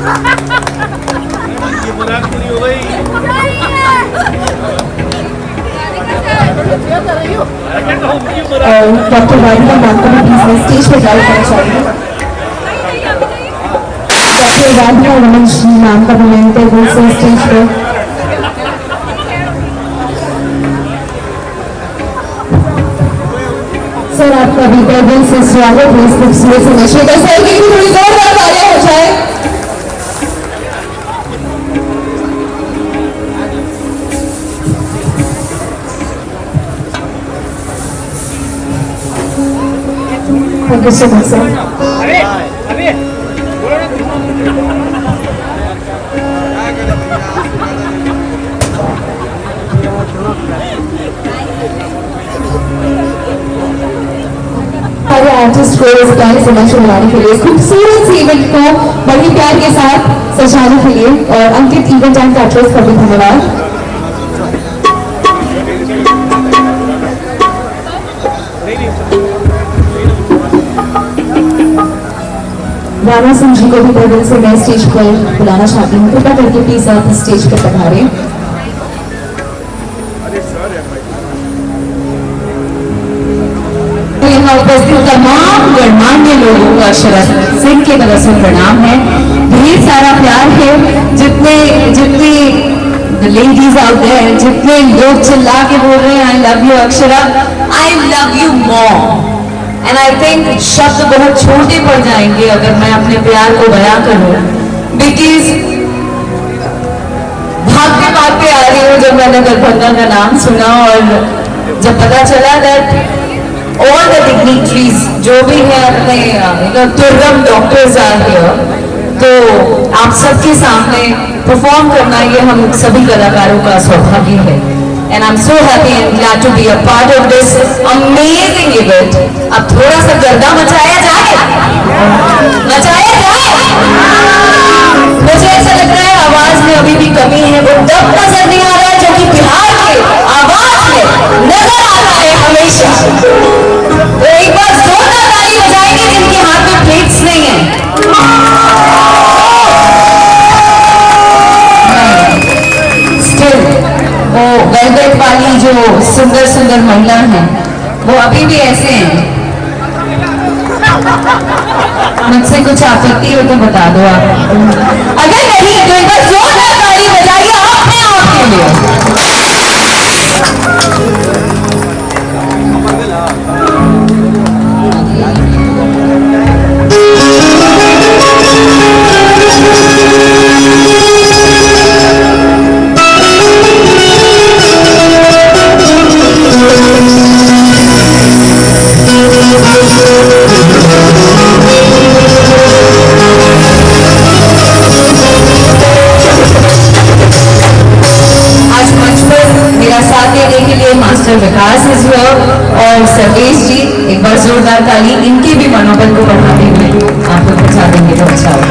ये मुलाकात पूरी हो गई। डॉक्टर वारिका मैम को भी प्लीज स्टेज पर ड्राइव करना चाहिए। डॉक्टर वारिका रमेश जी मैम का भी मैं टेबल से स्टेज पर। सर आपका भी टेबल से स्वागत है इस खूबसूरत से नशे का। सर की थोड़ी जोरदार तालियां हो जाए। Thank you so much, sir. हमारे आर्टिस्ट को इस गाने से मंच बनाने के लिए खूबसूरत सी इवेंट को बड़ी प्यार के साथ सजाने के लिए और अंकित इवेंट एंड कैटरर्स का भी धन्यवाद। राणा सिंह जी को भी टेबल से मैं स्टेज पर बुलाना चाहती हूँ। कृपया करके प्लीज आप स्टेज पर पधारें। यहाँ उपस्थित तमाम गणमान्य लोगों को अक्षरा सिंह की तरफ से प्रणाम है। ढेर सारा प्यार है। जितने लेडीज आउट देयर, जितने लोग चिल्ला के बोल रहे हैं I love you Akshara, I love you more. And I think शब्द बहुत छोटे पड़ जाएंगे अगर मैं अपने प्यार को बयां करूं, बिकॉज भागते भागते आ रही हूँ जब मैंने दरभंगा का नाम सुना और जब पता चला दैट ऑल द डिग्निटरीज जो भी है अपने दुर्गम डॉक्टर्स आर हियर, तो आप सबके सामने परफॉर्म करना ये हम सभी कलाकारों का सौभाग्य है। And I'm so happy and glad to be a part of this amazing event. अब थोड़ा सा गर्दा मचाया जाए, मचाया जाए। मुझे ऐसा लगता है आवाज में अभी भी कमी है, वो दम नजर नहीं आ रहा है जो कि बिहार के आवाज में नजर आता है हमेशा। तो एक बार जोरदार ताली बजाएंगे जिनके हाथ में प्लेट्स नहीं है। वो वेलवेट वाली जो सुंदर सुंदर महिला हैं वो अभी भी ऐसे हैं। मुझसे कुछ आपत्ति हो तो बता दो आप। अगर नहीं तो एक बार जोरदार ताली बजाइए अपने आप के लिए। मास्टर विकास इज हियर और सर्वेश जी, एक बार जोरदार ताली इनके भी मनोबल को बढ़ाने में आप लोग बचा देंगे तो अच्छा होगा।